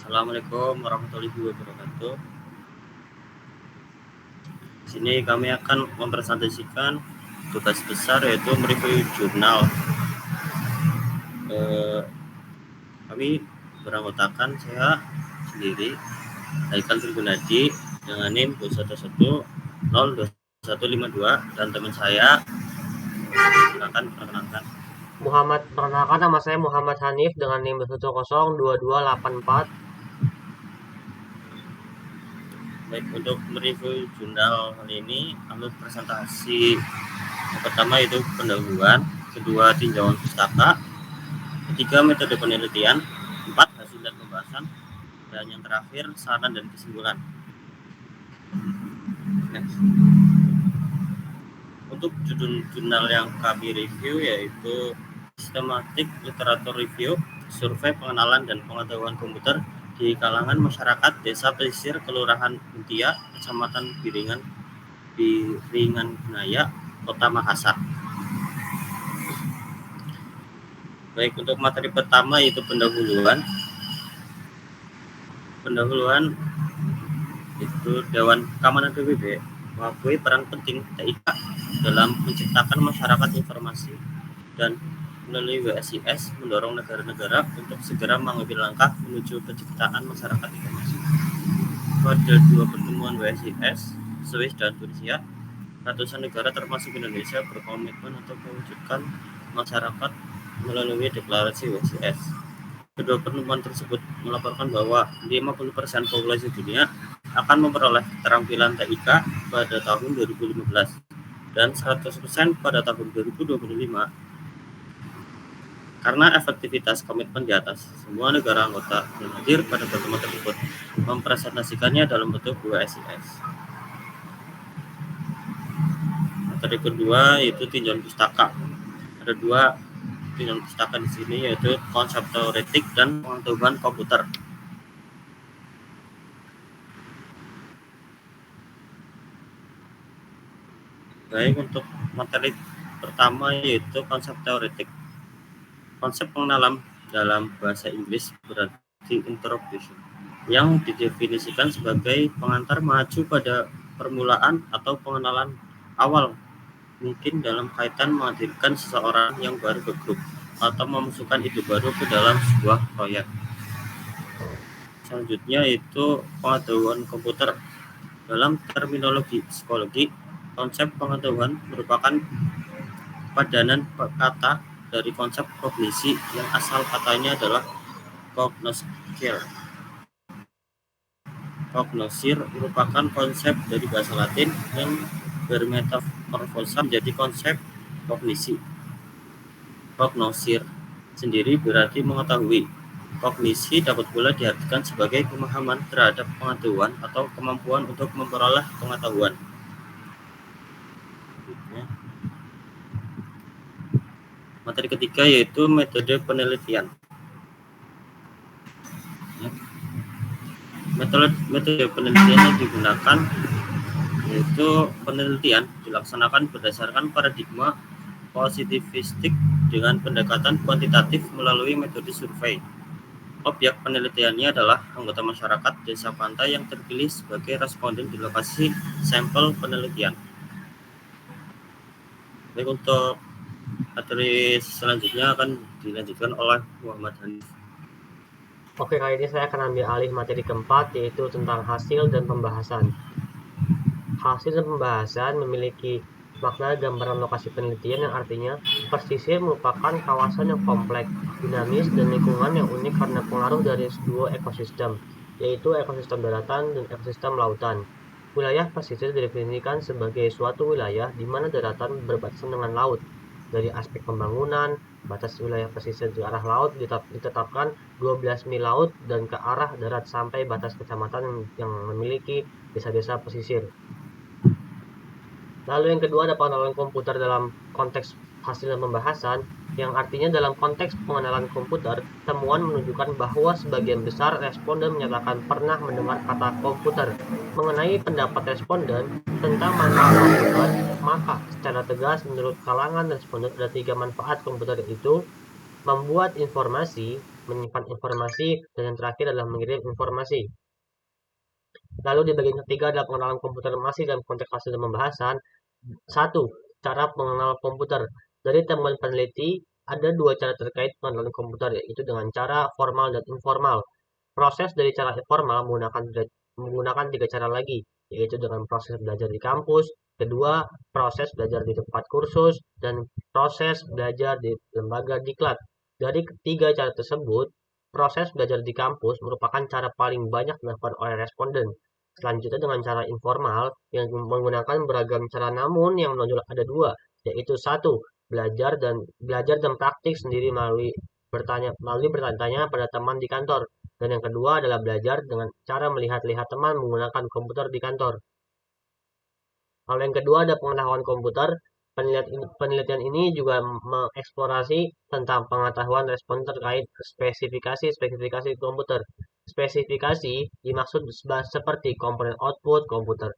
Assalamualaikum warahmatullahi wabarakatuh. Di sini kami akan mempresentasikan tugas besar yaitu mereview jurnal. Kami beranggotakan saya sendiri, Haikal Tribunadi dengan NIM 211-02152 dan teman saya. Silakan perkenalkan. Perkenalkan nama saya Muhammad Hanif dengan NIM 1002284. Baik, untuk mereview jurnal kali ini kami presentasi yang pertama itu pendahuluan, kedua tinjauan pustaka, ketiga metode penelitian, empat hasil dan pembahasan, dan yang terakhir saran dan kesimpulan. Next. Untuk judul jurnal yang kami review yaitu Systematic Literature Review, Survei Pengenalan dan Pengetahuan Komputer di kalangan masyarakat Desa Pesisir Kelurahan Mutia, Kecamatan Biringan Benaya, Kota Makassar. Baik, untuk materi pertama yaitu pendahuluan. Pendahuluan itu Dewan Keamanan PBB mengakui peran penting TIK dalam menciptakan masyarakat informasi dan melalui WSIS mendorong negara-negara untuk segera mengambil langkah menuju penciptaan masyarakat informasi. Pada dua pertemuan WSIS, Swiss dan Tunisia, ratusan negara termasuk Indonesia berkomitmen untuk mewujudkan masyarakat melalui deklarasi WSIS. Kedua pertemuan tersebut melaporkan bahwa 50% populasi dunia akan memperoleh keterampilan TIK pada tahun 2015 dan 100% pada tahun 2025. Karena efektivitas komitmen di atas, semua negara anggota yang hadir pada pertemuan tersebut mempresentasikannya dalam bentuk WSIS. Materi kedua yaitu tinjauan pustaka. Ada dua tinjauan pustaka di sini yaitu konsep teoretik dan pengetahuan komputer. Baik, untuk materi pertama yaitu konsep teoretik. Konsep pengenalan dalam bahasa Inggris berarti introduction, yang didefinisikan sebagai pengantar maju pada permulaan atau pengenalan awal, mungkin dalam kaitan menghadirkan seseorang yang baru ke grup atau memasukkan ide baru ke dalam sebuah proyek. Selanjutnya itu pengetahuan komputer. Dalam terminologi psikologi, konsep pengetahuan merupakan padanan kata dari konsep kognisi yang asal katanya adalah cognoscere. Cognoscere merupakan konsep dari bahasa Latin yang bermetamorfosa menjadi konsep kognisi. Cognoscere sendiri berarti mengetahui. Kognisi dapat pula diartikan sebagai pemahaman terhadap pengetahuan atau kemampuan untuk memperoleh pengetahuan. Materi ketiga yaitu metode penelitian. Metode penelitian yang digunakan yaitu penelitian dilaksanakan berdasarkan paradigma positivistik dengan pendekatan kuantitatif melalui metode survei. Objek penelitiannya adalah anggota masyarakat desa pantai yang terpilih sebagai responden di lokasi sampel penelitian. Baik, untuk materi selanjutnya akan dilanjutkan oleh Muhammad Hanif. Oke, kali ini saya akan ambil alih materi keempat, yaitu tentang hasil dan pembahasan. Hasil dan pembahasan memiliki makna gambaran lokasi penelitian yang artinya pesisir merupakan kawasan yang kompleks, dinamis, dan lingkungan yang unik karena pengaruh dari dua ekosistem, yaitu ekosistem daratan dan ekosistem lautan. Wilayah pesisir didefinisikan sebagai suatu wilayah di mana daratan berbatasan dengan laut. Dari aspek pembangunan, batas wilayah pesisir di arah laut ditetapkan 12 mil laut dan ke arah darat sampai batas kecamatan yang memiliki desa-desa pesisir. Lalu yang kedua ada pengenalan komputer dalam konteks hasil dan pembahasan, yang artinya dalam konteks pengenalan komputer, temuan menunjukkan bahwa sebagian besar responden menyatakan pernah mendengar kata komputer. Mengenai pendapat responden tentang manfaat komputer, maka secara tegas menurut kalangan responden ada 3 manfaat komputer, itu membuat informasi, menyimpan informasi, dan yang terakhir adalah mengirim informasi. Lalu di bagian ketiga adalah pengenalan komputer masih dalam konteks hasil dan pembahasan. 1. Cara mengenal komputer. Dari temuan peneliti, ada dua cara terkait pengenalan komputer, yaitu dengan cara formal dan informal. Proses dari cara formal menggunakan tiga cara lagi, yaitu dengan proses belajar di kampus, kedua, proses belajar di tempat kursus, dan proses belajar di lembaga diklat. Dari ketiga cara tersebut, proses belajar di kampus merupakan cara paling banyak dilakukan oleh responden. Selanjutnya dengan cara informal yang menggunakan beragam cara, namun yang menonjol ada dua, yaitu satu, belajar dan praktik sendiri melalui bertanya pada teman di kantor, dan yang kedua adalah belajar dengan cara melihat-lihat teman menggunakan komputer di kantor. Lalu yang kedua ada pengetahuan komputer. Penelitian ini juga mengeksplorasi tentang pengetahuan respon terkait spesifikasi komputer. Spesifikasi dimaksud seperti komponen output komputer,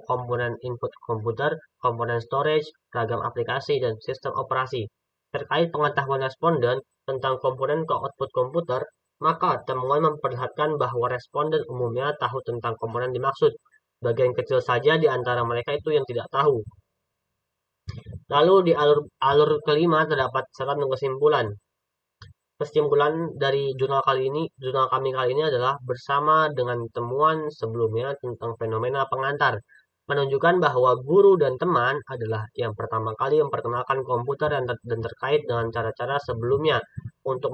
komponen input komputer, komponen storage, ragam aplikasi, dan sistem operasi. Terkait pengetahuan responden tentang komponen ke output komputer, maka temuan memperlihatkan bahwa responden umumnya tahu tentang komponen dimaksud. Bagian kecil saja di antara mereka itu yang tidak tahu. Lalu di alur kelima terdapat saran dan kesimpulan. Kesimpulan dari jurnal kami kali ini adalah bersama dengan temuan sebelumnya tentang fenomena pengantar, menunjukkan bahwa guru dan teman adalah yang pertama kali memperkenalkan komputer dan terkait dengan cara-cara sebelumnya untuk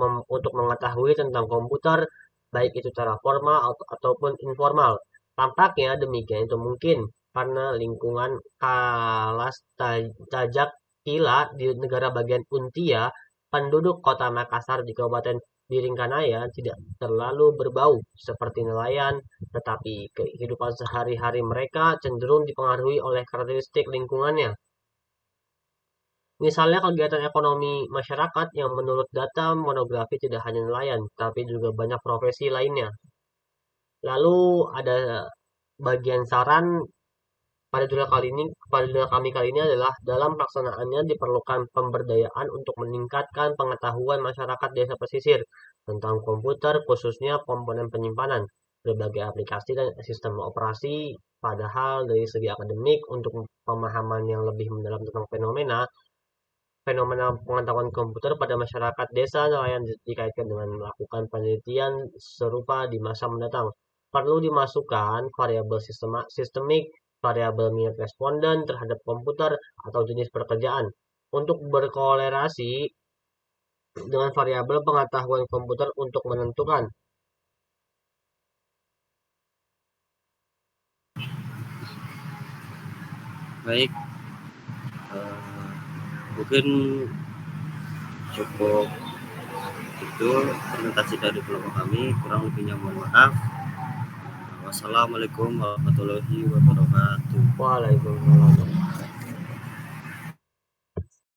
mengetahui tentang komputer, baik itu cara formal ataupun informal. Tampaknya demikian itu mungkin karena lingkungan Kalas Tajak Kila di negara bagian Untia, penduduk kota Makassar di Kabupaten Biringkanaya tidak terlalu berbau seperti nelayan, tetapi kehidupan sehari-hari mereka cenderung dipengaruhi oleh karakteristik lingkungannya. Misalnya kegiatan ekonomi masyarakat yang menurut data monografi tidak hanya nelayan, tapi juga banyak profesi lainnya. Lalu ada bagian saran pada jurnal kami kali ini adalah dalam pelaksanaannya diperlukan pemberdayaan untuk meningkatkan pengetahuan masyarakat desa pesisir tentang komputer, khususnya komponen penyimpanan, berbagai aplikasi dan sistem operasi. Padahal dari segi akademik, untuk pemahaman yang lebih mendalam tentang fenomena pengetahuan komputer pada masyarakat desa nelayan dikaitkan dengan melakukan penelitian serupa di masa mendatang. Perlu dimasukkan variabel sistemik, variabel minat responden terhadap komputer atau jenis pekerjaan untuk berkolerasi dengan variabel pengetahuan komputer untuk menentukan. Baik, mungkin cukup itu presentasi dari kelompok kami, kurang lebihnya mohon maaf. Wassalamualaikum warahmatullahi wabarakatuh. Waalaikumsalam.